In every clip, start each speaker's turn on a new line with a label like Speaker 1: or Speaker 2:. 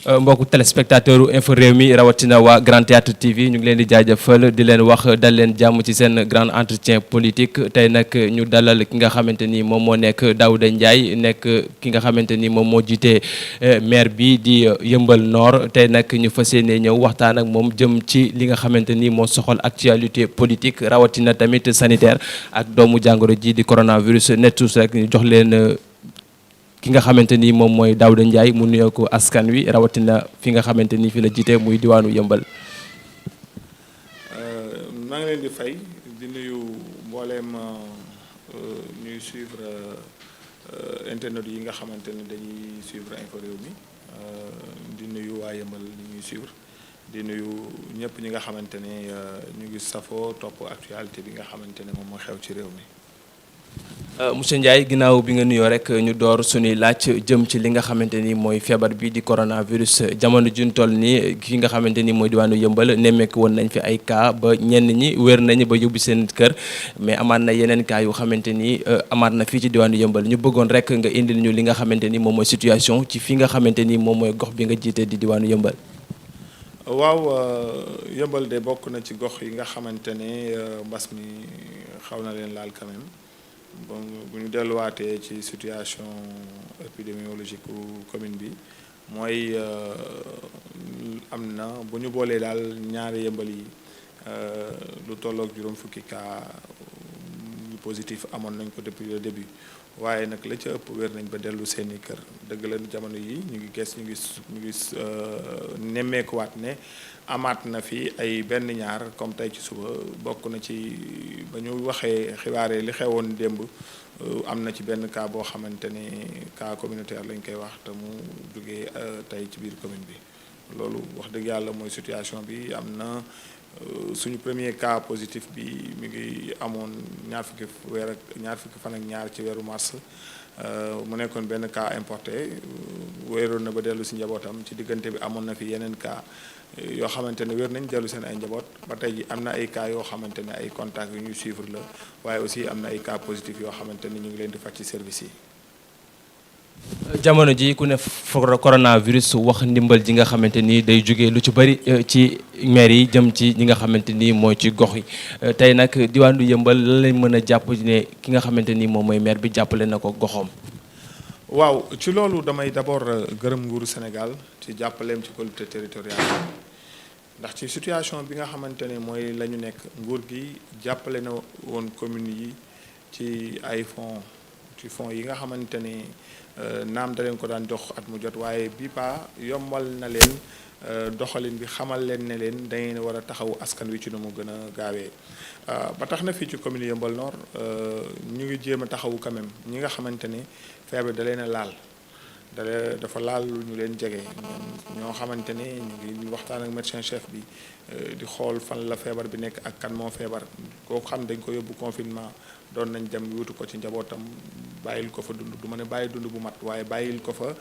Speaker 1: mbokku téléspectateur info réew mi rawatina waa Grand Théâtre TV ñu ngi leen di jaajëfal di leen wax dal leen jàmm ci seen grand entretien politique tey nag ñu dalal ki nga xamante ni moom moo nekk Daouda Ndiaye nekk ki nga xamante ni moom moo jiite maire bi di Yeumbeul Nord tey nag ñu fas yéene ñëw waxtaan ak moom jëm ci li nga xamante ni moo soxal actualité politique rawatina tamit sanitaire ak doomu jàngoro ji di coronavirus nettus rek ñu jox leen. ki nga xamante ni moom mooy Daouda Ndiaye mu nuyoo ko askan wi rawatina fi nga xamante ni fi la jiite muy diwaanu Yeumbeul.
Speaker 2: maa ngi leen di fay di nuyu mbooleem ñuy suivre internet yi nga xamante ne dañuy suivre info réew mi di nuyu waa Yeumbeul ñi ñuy suivre di nuyu ñëpp ñi nga xamante ne ñu ngi safoo topp actualité bi nga xamante ne moom moo xew ci réew mi.
Speaker 1: monsieur Ndiaye ginnaaw bi nga nuyoo rek ñu door suñuy laaj jëm ci li nga xamante ni mooy feebar bi di coronavirus jamono juñ toll nii fi nga xamante ni mooy diwaanu Yeumbeul nemmeeku woon nañ fi ay cas ba ñenn ñi wér nañ ba yóbbu seen kër mais amaat na yeneen cas yu xamante ni amaat na fii ci diwaanu Yeumbeul ñu bëggoon rek nga indil ñu li nga xamante ni moom mooy situation ci fi nga xamante ni moom mooy gox bi nga jiite di diwaanu Yeumbeul.
Speaker 2: waaw Yeumbeul de bokk na ci gox yi nga xamante ne mbas mi xaw na leen laal quand même. bon bu ñu delluwaatee ci situation épidémiologique commune bi mooy am na bu ñu boolee daal ñaari Yeumbeul yi lu tolloog juróom fukki cas positif amoon nañ ko depuis le début waaye nag la ca ëpp wér nañ ba dellu seeni kër dëgg la jamono yi ñu ngi nemmeekuwaat ne amaat na fi ay benn ñaar comme tey ci suba bokk na ci ba ñu waxee xibaare li xewoon démb am na ci benn cas boo xamante ne cas communautaire lañ koy wax te mu jógee tey ci biir commune bi loolu wax dëgg yàlla mooy situation bi am na suñu premier cas positif bi mi ngi amoon ñaar fukki fan ak ñaar ci weeru mars mu nekkoon benn cas importé wéeroon na ba dellu si njabootam ci diggante bi amoon na fi yeneen cas yoo xamante ne wér nañ dellu seen ay njaboot ba tey ji am na ay cas yoo xamante ne ay contacts yu ñuy suivre la waaye aussi am na ay cas positifs yoo xamante ne ñu ngi leen di faj ci service yi.
Speaker 1: jamono ji ku ne coronavirus wax ndimbal ji nga xamante ni day jóge lu ci bëri ci maire yi jëm ci ñi nga xamante ni mooy ci gox yi tey nag diwaanu Yeumbeul lan lañ mën a jàpp ne ki nga xamante ni moom mooy maire bi jàppale na ko goxam.
Speaker 2: waaw ci loolu damay d'abord gërëm nguuru Sénégal ci jàppaleem ci collectivité territoriale ndax ci situation bi nga xamante ne mooy la ñu nekk nguur gi jàppale na woon communes yi ci ay fonds yi nga xamante ne naam da leen ko daan jox at mu jot waaye bii pa yombal na leen doxalin bi xamal leen ne leen dangeen war a taxawu askan wi ci nu mu gën a gaawee ba tax na fii ci commune Yeumbeul Nord ñu ngi jéem a taxawu quand même ñi nga xamante ne feebar da leen a laal dafa laal lu ñu leen jege ñoo xamante ne ñu ngi waxtaan ak médecin chef bi di xool fan la feebar bi nekk ak kan moo feebar koo xam dañ ko yóbbu confinement doon nañ dem wutu ko ci njabootam bàyyil ko fa dund du ma ne bàyyi dund bu mat waaye bàyyil ko fa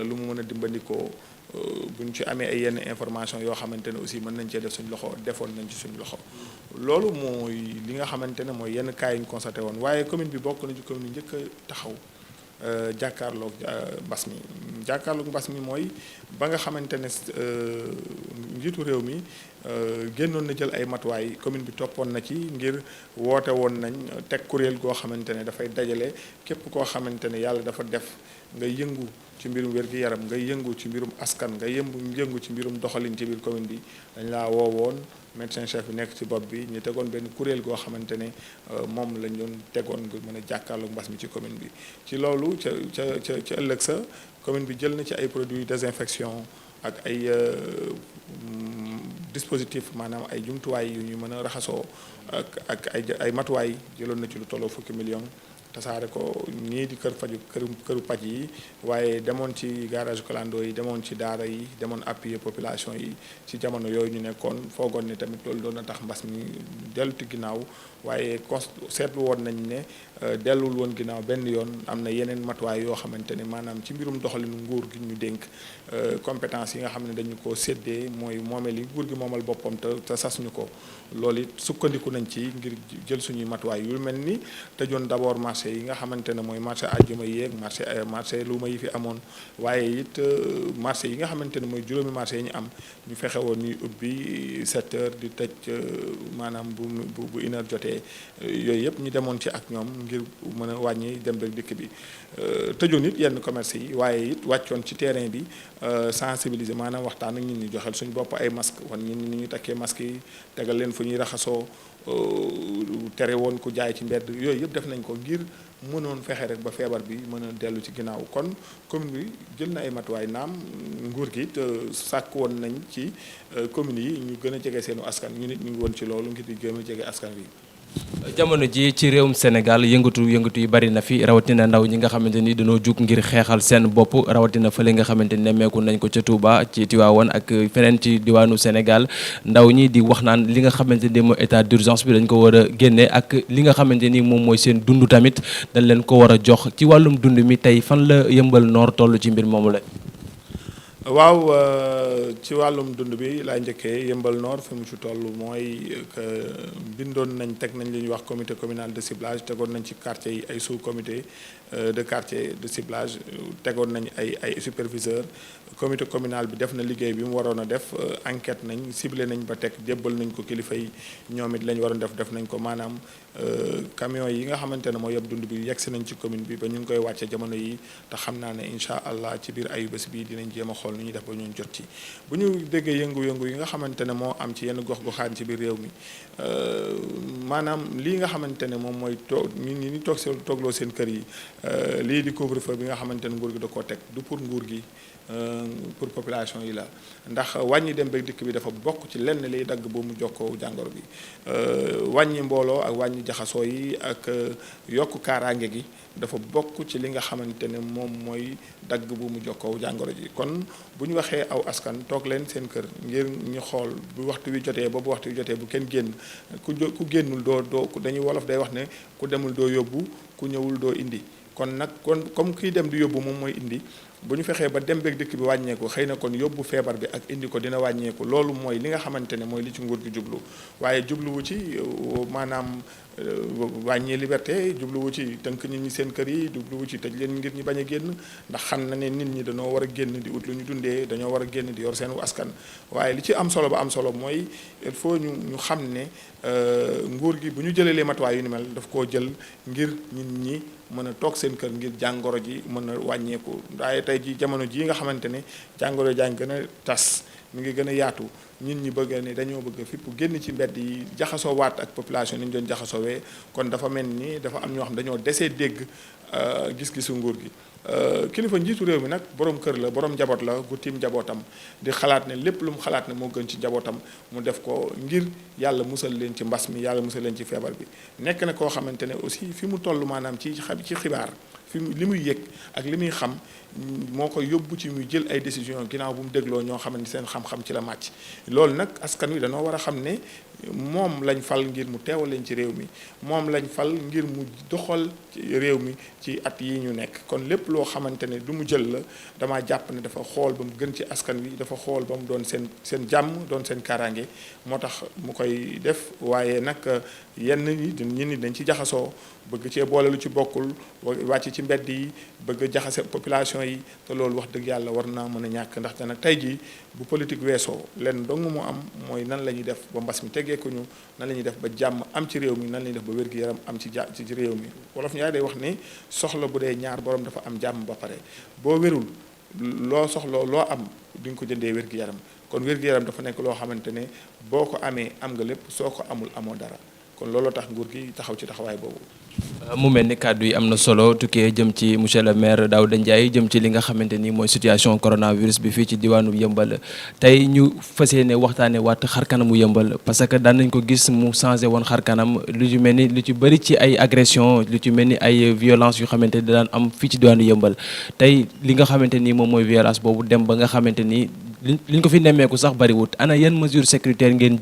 Speaker 2: lu mu mën a dimbandikoo bu ñu ci amee ay yenn information yoo xamante ne aussi mën nañ cee def suñ loxo defoon nañ ci suñ loxo loolu mooy li nga xamante ne mooy yenn cas yi ñu constaté woon waaye commune bi bokk na ci commune yi njëkk a taxaw jàkkaarloog mbas mi mooy ba nga xamante ne njiitu réew mi génnoon na jël ay matuwaay commune bi toppoon na ci ngir woote woon nañ teg kuréel goo xamante ne dafay dajale képp koo xamante ne yàlla dafa def nga yëngu ci mbirum wér-gi-yaram nga yëngu ci mbirum askan nga yëngu ci mbirum doxalin ci biir commune bi dañ laa woowoon médecin chef bi nekk ci bopp bi ñu tegoon benn kuréel goo xamante ne moom lañ doon tegoon nga mën a jàkkaarloog mbas mi ci commune bi ci loolu ca ëllëg sa commune bi jël na ci ay produits désinfection ak ay dispositif maanaam ay jumtuwaay yu ñu mën a raxasoo ak ay matuwaay jëloon na ci lu tolloo 10 millions tasaare ko ñii di këru paj yi waaye demoon ci garage clando yi demoon ci daara yi demoon appuyer population yi ci jamono yooyu ñu nekkoon foogoon ne tamit loolu doon na tax mbas mi delluti ginnaaw waaye seetlu woon nañ ne dellul woon ginnaaw benn yoon am na yeneen matuwaay yoo xamante ne maanaam ci mbirum doxalinu nguur gi ñu dénk compétence yi nga xam ne dañu ko séddee mooy moomeel yi nguur gi moomal boppam te sas ñu ko loolu it sukkandiku nañ ci ngir jël suñuy matuwaay yu mel ni tëjoon d'abord marché yi nga xamante ne mooy marché àjjuma yi ak marché luuma yi fi amoon waaye it marché yi nga xamante ne mooy juróomi marché yi ñu am ñu fexe woon ñuy ubbi 7 heures di tëj maanaam bu 1 heure jotee yooyu yëpp ñu demoon ci ak ñoom ngir mën a wàññi dem beeg dikk bi tëjoon it yenn commerce yi waaye it wàccoon ci terrain bi sensibiliser maanaam waxtaan ak nit ñi joxel suñu bopp ay masque wan ñi ni ñu takkee masque yi tegal leen fu ñuy raxasoo tere woon ku jaay ci mbedd yooyu yëpp def nañ ko ngir mënoon fexe rek ba feebar bi mën a dellu ci ginnaaw kon commune bi jël na ay matuwaay naam nguur gi te sàkk woon nañ ci communes yi ñu gën a jege seenu askan ñu nit ñu ngi woon ci loolu ngir di gën a jege askan wi.
Speaker 1: jamono ji ci réewum Sénégal yëngatu yi bari na fi rawatina ndaw ñi nga xamante ni dañoo jug ngir xeexal seen bopp rawatina fële nga xamante ni nemmeeku nañ ko ca Touba ci Tivaouane ak feneen ci diwaanu Sénégal ndaw ñi di wax naan li nga xamante ni mooy état d'urgence bi dañ ko war a génne ak li nga xamante ni moom mooy seen dund tamit dañ leen ko war a jox ci wàllum dund mi tey fan la Yeumbeul Nord toll ci mbir moomu la.
Speaker 2: waaw ci wàllum dund bi laay njëkkee Yeumbeul Nord fi mu ci toll mooy que bindoon nañ teg nañ li ñuy wax comité communal de ciblage tegoon nañ ci quartier yi ay sous comité de quartier de ciblage tegoon nañ ay superviseur comité communal bi def na liggéey bi mu waroon a def enquête nañ ciblé nañ ba teg jébbal nañ ko kilifa yi ñoom it la ñu waroon def nañ ko maanaam camion yi nga xamante ne mooy yëpp dund bi yegsi nañ ci commune bi ba ñu ngi koy wàcce jamono yi te xam naa ne incha allah ci biir ayubés bi dinañ jéem a xool nu ñuy def ba ñun jot ci bu ñu déggee yëngu-yëngu yi nga xamante ne moo am ci yenn gox-goxaan ci biir réew mi maanaam lii nga xamante ne moom mooy ñi toogloo seen kër yi lii di couvre-feu bi nga xamante ne nguur gi da koo teg du pour nguur gi pour population yi la ndax wàññi dem beeg dikk bi dafa bokk ci lenn liy dagg bu mu jokkoo jàngoro bi wàññi mbooloo ak wàññi jaxasoo yi ak yokk kaaraange gi dafa bokk ci li nga xamante ne moom mooy dagg bu mu jokkoo jàngoro ji kon bu ñu waxee aw askan toog leen seen kër ngir ñu xool bu waxtu wi jotee ba bu waxtu wi jotee bu kenn génn ku génnul doo dañuy wolof day wax ne ku demul doo yóbbu ku ñëwul doo indi kon comme kiy dem di yóbbu moom mooy indi bu ñu fexee ba dem beeg dëkk bi wàññeeku xëy na kon yóbbu feebar bi ak indi ko dina wàññeeku loolu mooy li nga xamante ne mooy li ci nguur gi jublu waaye jubluwu ci maanaam wàññi liberté jubluwu ci tënk nit ñi seen kër yi jubluwu ci tëj leen ngir ñi bañ a génn ndax xam na ne nit ñi dañoo war a génn di ut lu ñu dundee dañoo war a génn di yor seen askan waaye li ci am solo ba am solo mooy il faut ñu xam ne nguur gi bu ñu jëlee matuwaay yu ni mel daf koo jël ngir nit ñi mën a toog seen kër ngir jàngoro ji mën a wàññeeku waaye tey ji jamono jii nga xamante ne jàngoro jaa ngi gën a tas mi ngi gën a yaatu nit ñi bëgg ne dañoo bëgg fipp génn ci mbedd yi jaxasoo waat ak population ni ñu doon jaxasoowee kon dafa mel ni dafa am ñoo xam dañoo desee dégg gis-gisu nguur gi kilifa njiitu réew mi nag borom kër la borom njaboot la gu tiim njabootam di xalaat ne lépp lu mu xalaat ne moo gën ci njabootam mu def ko ngir yàlla musal leen ci mbas mi yàlla musal leen ci feebar bi nekk na koo xamante ne aussi fi mu toll maanaam ci xibaar fi li muy yëg ak li muy xam moo ko yóbbu ci muy jël ay décision ginnaaw bu mu dégloo ñoo xamante seen xam-xam ci la màcc loolu nag askan wi dañoo war a xam ne moom lañ fal ngir mu teewal leen ci réew mi moom lañ fal ngir mu doxal ci réew mi ci at yi ñu nekk kon lépp loo xamante ne du mu jël la dama jàpp ne dafa xool ba mu gën ci askan wi dafa xool ba mu doon seen jàmm doon seen kaaraange moo tax mu koy def waaye nag yenn ñi dañ ci jaxasoo bëgg cee boole lu ci bokkul wàcc ci mbedd yi bëgg jaxase population yi te loolu wax dëgg yàlla war naa mën a ñàkk ndaxte nag tey jii bu politique weesoo leen dong mu am mooy nan la ñuy def ba mbas mi teggeeku ñu nan la ñuy def ba jàmm am ci réew mi nan la ñuy def ba wér-gu-yaram am ci réew mi wolof ñaar day wax ni soxla bu dee ñaar borom dafa am jàmm ba pare boo wérul loo soxla loo am di nga ko jëndee wér-gu-yaram kon wér-gu-yaram dafa nekk loo xamante ne boo ko amee am nga lépp soo ko amul amoo dara kon looloo tax nguur gi taxaw ci taxawaay boobu.
Speaker 1: mu mel ni kàddu yi am na solo tukkee jëm ci monsieur le maire Daouda Ndiaye jëm ci li nga xamante ni mooy situation coronavirus bi fii ci diwaanu Yëmbal tey ñu fas yéene waxtaanee waat xarkanamu Yëmbal parce que daan nañ ko gis mu changé woon xarkanam lu ci mel ni lu ci bëri ci ay agression lu ci mel ni ay violence yu xamante ni daan am fii ci diwaanu Yëmbal tey li nga xamante ni moom mooy violence boobu dem ba nga xamante ni liñ ko fi nemmeeku sax bëriwut ana yan mesure sécuritaire ngeen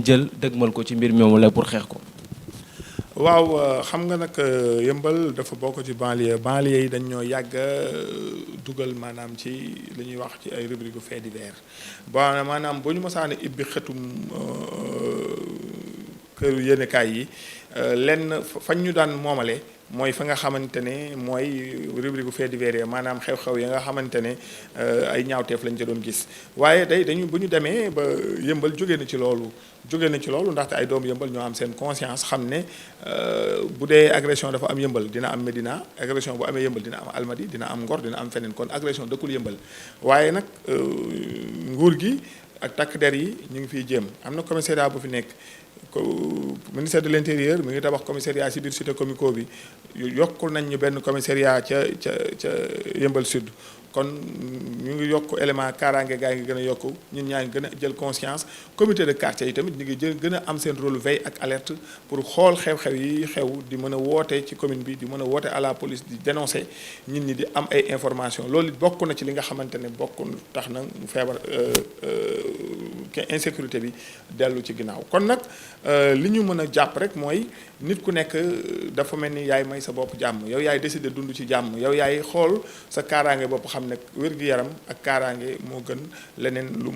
Speaker 1: jël dëgmal ko ci mbir moomu la pour xeex ko.
Speaker 2: waaw xam nga nag Yëmbal dafa bokk ci banlieue yi dañ ñoo yàgg dugal maanaam ci li ñuy wax ci ay rubrique fait divers ba maanaam bu ñu mosaane ibbi xetum këru yéenekaay yi lenn fañ ñu daan moomale mooy fa nga xamante ne mooy rubrique fait divers yi maanaam xew-xew ya nga xamante ne ay ñaawteef lañ ca doon gis waaye dañu bu ñu demee ba Yëmbal jóge na ci loolu ndaxte ay doomu Yëmbal ñoo am seen conscience xam ne bu dee agression dafa am Yëmbal dina am Médina agression bu amee Yëmbal dina am Almadi dina am Ngor dina am feneen kon agression dëkkul Yëmbal waaye nag nguur gi ak takk der yi ñu ngi fiy jéem am na commissariat bu fi nekk ministère de l'intérieur mi ngi tabax commissariat ci biir cité comico bi yokkul nañ ñu benn commissariat ca Yëmbal Sud kon ñu ngi yokk élément kaaraange gaa yi ngi gën a yokk ñun ñaa ngi gën a jël conscience comité de quartier yi tamit ñu ngi gën a am seen rôle veille ak alerte pour xool xew-xew yi xew di mën a woote ci commune bi di mën a woote à la police di dénoncer nit ñi di am ay information loolu bokk na ci li nga xamante ne bokk tax na mu feebar insécurité bi dellu ci ginnaaw kon nag li ñu mën a jàpp rek mooy nit ku nekk dafa mel ni yaay may sa bopp jàmm yow yaay décider dund ci jàmm yow yaay xool sa kaaraange bopp xam ne wér-gu-yaram ak kaaraange moo gën leneen lu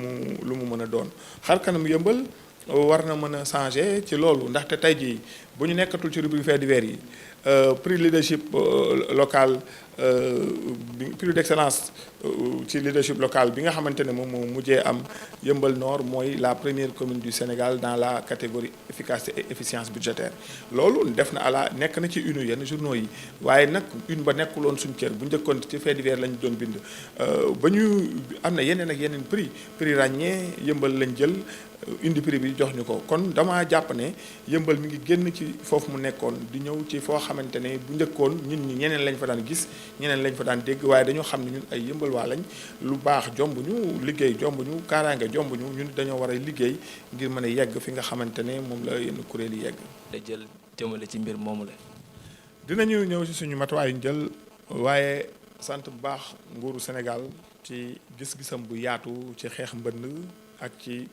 Speaker 2: mu mën a doon xar kanam Yëmbal war na mën a changer ci loolu ndaxte tey jii bu ñu nekkatul ci rubrique fait divers yi prix leadership local prix d'excellence ci leadership local bi nga xamante ne moom moo mujjee am Yëmbal Nord mooy la première commune du Sénégal dans la catégorie efficacité et efficience budgétaire loolu def na nekk na ci une yenn journaux yi waaye nag une ba nekkuloon suñu cër bu njëkkoon ci fait divers lañu doon bind ba ñu am na yeneen ak yeneen prix ràññee Yëmbal lañ jël indi prix bi jox ñu ko kon dama jàpp ne Yëmbal mi ngi génn ci foofu mu nekkoon di ñëw ci foo xamante ne bu njëkkoon ñun ñi ñeneen lañ fa daan gis ñeneen lañ fa daan dégg waaye dañoo xam ne ñun ay Yëmbal waa lañ lu baax jomb ñu liggéey jomb ñu kaaraange jomb ñu ñun dañoo war a liggéey ngir mën a yegg fi nga xamante ne moom la yenn kuréel yi yegg.
Speaker 1: da jël jëmale ci mbir moomu la.
Speaker 2: dinañu ñëw ci suñu matuwaay ñu jël waaye sant bu baax nguuru Sénégal ci gis-gisam bu yaatu ci xeex mbënn ak ci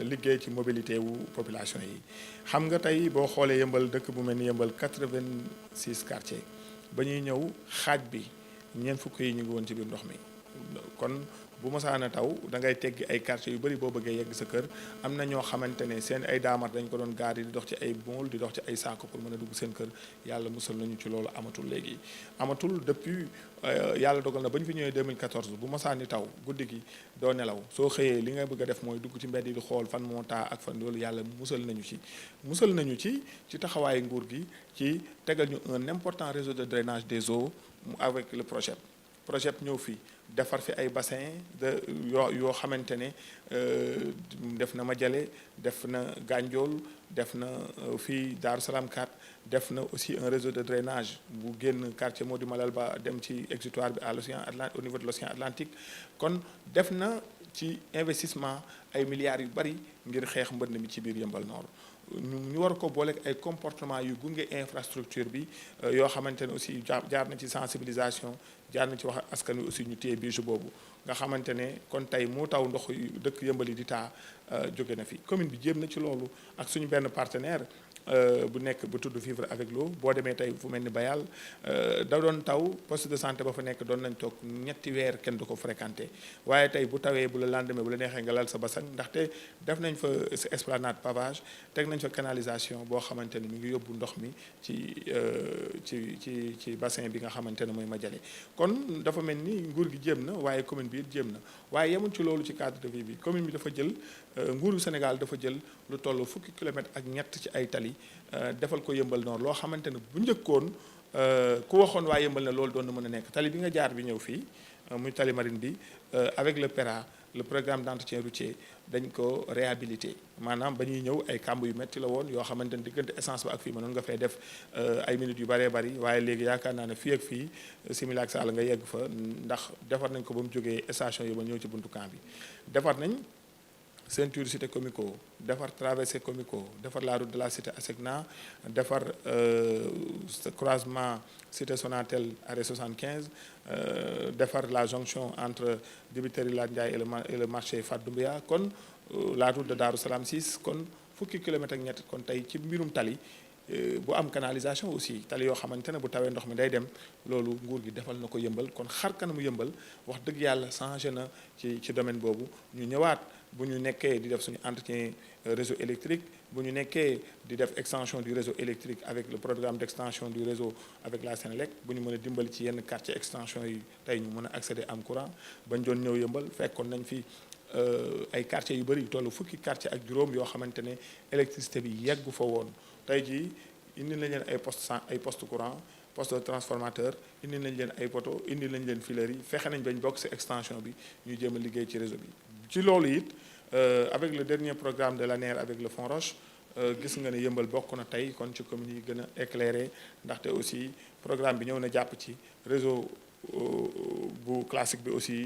Speaker 2: liggéey ci mobilité wu population yi xam nga tey boo xoolee Yëmbal dëkk bu mel ni Yëmbal 86 quartiers ba ñuy ñëw xaaj bi ñeent fukk yi ñu ngi woon ci biir ndox mi kon bu mosaana taw da ngay teggi ay quartiers yu bëri boo bëggee yegg sa kër am na ñoo xamante ne seen ay daamar dañ ko doon gaar di dox ci ay bool di dox ci ay saako pour mën a dugg seen kër yàlla musal nañu ci loolu amatul léegi amatul depuis yàlla dogal na ba ñu fi ñëwee 2014 bu mosaani taw guddi gi doo nelaw soo xëyee li nga bëgg a def mooy dugg ci mbedd yi di xool fan moo taa ak fan loolu yàlla musal nañu ci taxawaayu nguur gi ci tegal ñu un important réseau de drainage des eaux avec le projet ñëw fii defar fi ay bassin yoo xamante ne def na Madiale def na Gandiol def na fii Daaru Salaam 4 def na aussi un réseau de drainage bu génn quartier Modou Malal ba dem ci exutoire bi à l'océan Atlantique au niveau de l'océan Atlantique kon def na ci investissement ay milliards yu bari ngir xeex mbënn mi ci biir Yëmbal Nord ñu war ko booleeg ay comportement yu gunge infrastructure bi yoo xamante ne aussi jaar na ci sensibilisation jaar na ci wax askan wi aussi ñu téye bijou boobu nga xamante ne kon tey mu taw ndox dëkk Yëmbal yi di taa jóge na fi commune bi jéem na ci loolu ak suñu benn partenaire bu nekk bu tudd Vivre avec l'eau boo demee tey fu mel ni Bayal da doon taw poste de santé ba fa nekk doon nañ toog ñetti weer kenn du ko fréquenté waaye tey bu tawee bu la lendemain bu la neexee nga lal sa basang ndaxte def nañ fa esplanade pavage teg nañ fa canalisation boo xamante ne mi ngi yóbbu ndox mi ci bassin bi nga xamante ne mooy Madiale kon dafa mel ni nguur gi jéem na waaye commune bi it jéem na waaye yemul ci loolu ci cadre de vie bi commune bi dafa jël nguuru Sénégal dafa jël lu toll fukki kilomètres ak ñett ci ay tali defal ko Yëmbal Nord loo xamante ne bu njëkkoon ku waxoon waa Yëmbal ne loolu doon na mën a nekk tali bi nga jaar bi ñëw fii muy tali marine bi avec le PERA le programme d'entretien routier dañ ko réhabilité maanaam ba ñuy ñëw ay kàmb yu metti la woon yoo xamante ne diggante essence ba ak fii mënoon nga fay def ay minutes yu bëree bëri waaye léegi yaakaar naa ne fii ak fii simila ak saala nga yegg fa ndax defar nañ ko ba mu jógee station yi ba ñëw ci buntu camp bi defar nañ ceinture cité Comico defar traversée Comico defar la route de la cité Asecna defar croisement cité Sonatel arrêt 75 defar la jonction entre Dibiteri Lat Ndiaye et le marché Fat Doumbia kon la route de Darou Salam 6 kon fukki kilomètres ak ñett kon tey ci mbirum tali bu am canalisation aussi tali yoo xamante ne bu tawee ndox mi day dem loolu nguur gi defal na ko yëmbal kon xar kanamu yëmbal wax dëgg yàlla changé na ci domaine boobu ñu ñëwaat bu ñu nekkee di def suñu entretien réseau électrique bu ñu nekkee di def extension du réseau électrique avec le programme d'extension du réseau avec la Sénélec bu ñu mën a dimbali ci yenn quartier extension yi tey ñu mën a accéder am courant bañ doon ñëw yëmbal fekkoon nañ fi ay quartiers yu bëri yu toll fukki quartier ak juróom yoo xamante ne électricité bi yeggu fa woon tey jii indi nañ leen ay poste courant poste de transformateur indi nañ leen ay poto indi nañ leen filerie yi fexe nañ bañ bokk ci extension bi ñu jéem a liggéey ci réseau bi ci loolu it avec le dernier programme de l'ANER avec le Fonds Roche gis nga ne yëmbal bokk na tey kon ci communes yi gën a éclairé ndaxte aussi programme bi ñëw na jàpp ci réseau bu classique bi aussi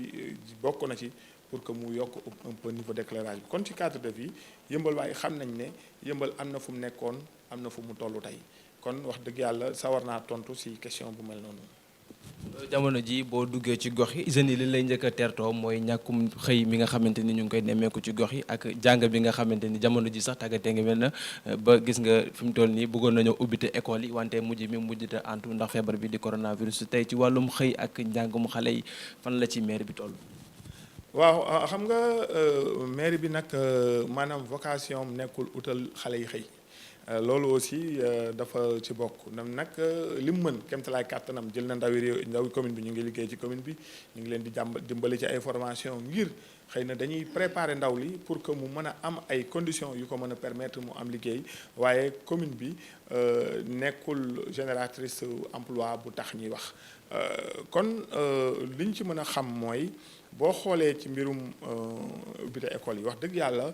Speaker 2: bokk na ci pour que mu yokk un peu niveau d'éclairage bi kon ci cadre de vie yëmbal waaye xam nañ ne yëmbal am na fu mu nekkoon am na fu mu toll tey kon wax dëgg yàlla sawar naa tontu ci question bu mel noonu.
Speaker 1: jamono ji boo duggee ci gox yi jeunes yi li lay njëkk a tertoo mooy ñàkkum xëy mi nga xamante ni ñu ngi koy nemmeeku ci gox yi ak jàng bi nga xamante ni jamono ji sax tàggatee ngi mel na ba gis nga fi mu toll nii bëggoon nañoo ubbite école yi wante mujjite antu ndax feebar bi di coronavirus tey ci wàllum xëy ak njàngum xale yi fan la ci maire bi toll.
Speaker 2: waaw xam nga maire bi nag maanaam vocation nekkul utal xale yi xëy. loolu aussi dafa ci bokk nag li mu mën kéemtalaay kàttanam jël na ndawi commune bi ñu ngi liggéey ci commune bi ñu ngi leen di dimbali ci ay formation ngir xëy na dañuy préparer ndaw li pour que mu mën a am ay conditions yu ko mën a permettre mu am liggéey waaye commune bi nekkul génératrice emploi bu tax ñuy wax kon li ñu ci mën a xam mooy boo xoolee ci mbirum ubbite école yi wax dëgg yàlla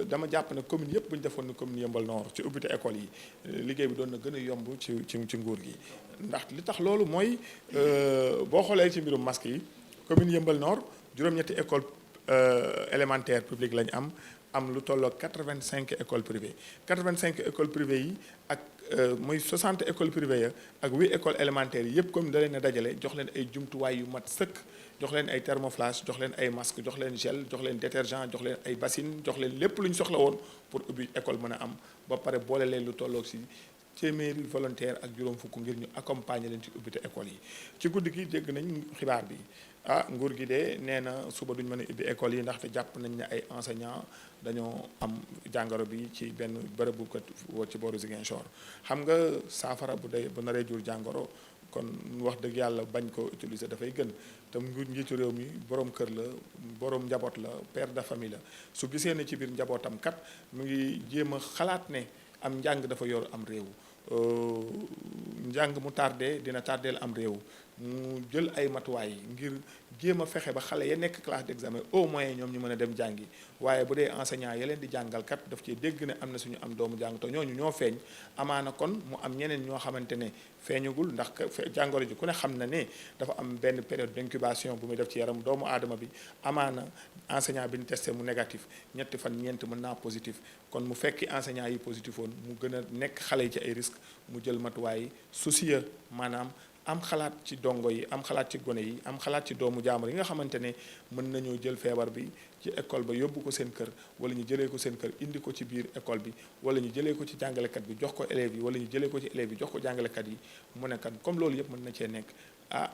Speaker 2: dama jàpp ne commune yëpp bu ñu defoon ne commune Yeumbeul Nord ci ubbite école yi liggéey bi doon na gën a yomb ci nguur gi ndax li tax loolu mooy boo xoolee ci mbirum masque yi commune Yeumbeul Nord juróom-ñetti école élémentaire publique lañu am lu tolloo 85 écoles privées 85 écoles privées yi ak mooy 60 écoles privées ya ak 8 écoles élémentaires yi yëpp comme da leen a dajale jox leen ay jumtuwaay yu mat sëkk jox leen ay thermoflash jox leen ay masque jox leen gel jox leen détergent jox leen ay bassine jox leen lépp lu ñu soxla woon pour ubbi école mën a am ba pare boole leen lu tolloog si téeméeri volontaire ak juróom fukk ngir ñu accompagner leen ci ubbite école yi ci guddi gi dégg nañ xibaar bi nguur gi de nee na suba duñ mën a ubbi école yi ndaxte jàpp nañ ne ay enseignants dañoo am jàngoro bi ci benn bërëb bu ko ci booru Ziguinchor xam nga saafara bu naree jur jàngoro kon wax dëgg yàlla bañ ko utiliser dafay gën te nguur njiitu réew mi borom kër la borom njaboot la père de famille la su gisee ne ci biir njabootam kat mu ngi jéem a xalaat ne am njàng dafa yor am réew njàng mu tardé dina tardeel am réew mu jël ay matuwaay ngir jéem a fexe ba xale ya nekk classe d'examen au moins ñoom ñu mën a dem jàngi waaye bu dee enseignant ya leen di jàngal kat daf ci dégg ne am na suñu am doomu jàng te ñooñu ñoo feeñ amaana kon mu am ñeneen ñoo xamante ne feeñagul ndax jàngoro ji ku ne xam na ne dafa am benn période d'incubation bu muy def ci yaram doomu aadama bi amaana enseignant bi ñu testé mu négatif ñetti fan ñeent mën naa positif kon mu fekki enseignant yi positif woon mu gën a nekk xale yi ci ay risques mu jël matuwaay soucieux maanaam am xalaat ci dongo yi am xalaat ci gone yi am xalaat ci doomu jaamur yi nga xamante ne mën nañoo jël feebar bi ci école ba yóbbu ko seen kër wala ñu jëlee ko seen kër indi ko ci biir école bi wala ñu jëlee ko ci jàngalekat bi jox ko élèves yi wala ñu jëlee ko ci élèves yi jox ko jàngalekat yi mu ne kat comme loolu yëpp mën na cee nekk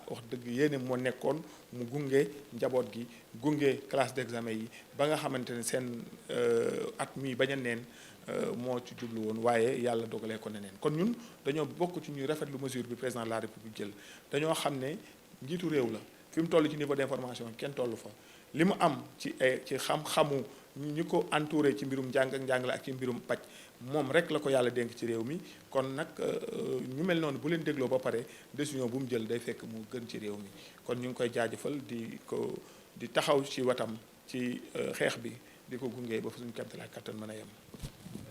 Speaker 2: wax dëgg yéene moo nekkoon mu gunge njaboot gi gunge classe d'examen yi ba nga xamante ne seen at mi bañ a neen moo ci jublu woon waaye yàlla dogalee ko neneen kon ñun dañoo bokk ci ñuy rafetlu mesure bi président de la république jël dañoo xam ne njiitu réew la fi mu toll ci niveau d'information kenn tollu fa li mu am ci xam-xamu ñi ko entouré ci mbirum njàng ak njàngale ak ci mbirum paj moom rek la ko yàlla dénk ci réew mi kon nag ñu mel noonu bu leen dégloo ba pare décision bu mu jël day fekk mu gën ci réew mi kon ñu ngi koy jaajëfal di taxaw ci watam ci xeex bi di ko gunge ba fa suñu kéemtalaay kattan mën a yem.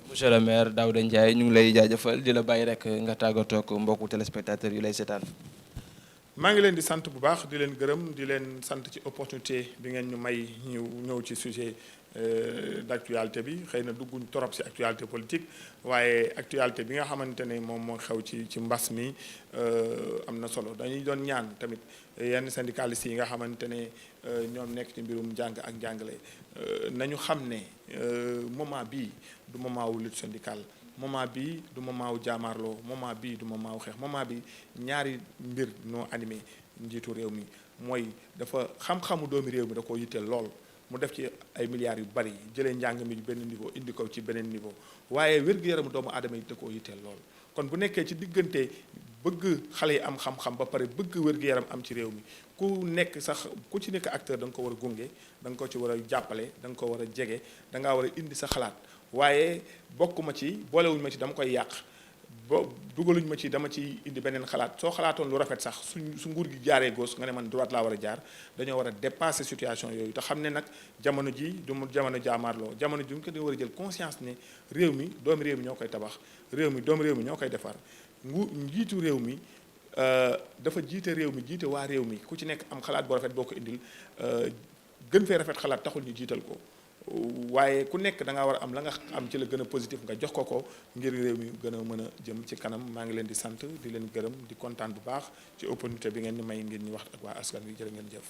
Speaker 1: monsieur le maire Daouda Ndiaye ñu ngi lay jaajëfal di la bàyyi rek nga tàggatoo ak mbokku téléspectateurs yu lay seetaan.
Speaker 2: maa ngi leen di sant bu baax di leen gërëm di leen sant ci opportunité bi ngeen ñu may ñu ñëw ci sujet d'actualité bi xëy na dugguñ torop ci actualité politique waaye actualité bi nga xamante ne moom moo xew ci mbas mi am na solo dañuy doon ñaan tamit yenn syndicalistes yi nga xamante ne ñoom nekk ci mbirum njàng ak njàngale nañu xam ne moment bii du moment wu lutte syndicale moment bi du moment wu jaamaarloo moment bi du moment wu xeex moment bi ñaari mbir noo animé njiitu réew mi mooy dafa xam-xamu doomi réew mi da koo yitteel lool mu def ci ay milliards yu bari jëlee njàng mi benn niveau indi ko ci beneen niveau waaye wér-gu-yaramu doomu aadama yi da koo yitteel lool kon bu nekkee ci diggante bëgg xale yi am xam-xam ba pare bëgg wér-gu-yaram am ci réew mi ku nekk sax ku ci nekk acteur da nga ko war a gunge da nga ko ci war a jàppale da nga ko war a jege da ngaa war a indi sa xalaat waaye bokkuma ci boolewuñu ma ci dama koy yàq dugaluñ ma ci dama ci indi beneen xalaat soo xalaatoon lu rafet sax su nguur gi jaaree gauche nga ne man droite laa war a jaar dañoo war a dépasser situation yooyu te xam ne nag jamono ji du jamono jaamaarloo jamono ji mu ko war a jël conscience ne réew mi doomi réew mi ñoo koy tabax réew mi doomi réew mi ñoo koy defar njiitu réew mi dafa jiite réew mi jiite waa réew mi ku ci nekk am xalaat bu rafet boo ko indil gën fee rafet xalaat taxul ñu jiital ko waaye ku nekk da ngaa war a am la nga am ci la gën a positif nga jox ko ngir réew mi gën a mën a jëm ci kanam maa ngi leen di sant di leen gërëm di kontaan bu baax ci opportunité bi ngeen ni may ngeen ñu wax ak waa askan wi jërë ngeen jëf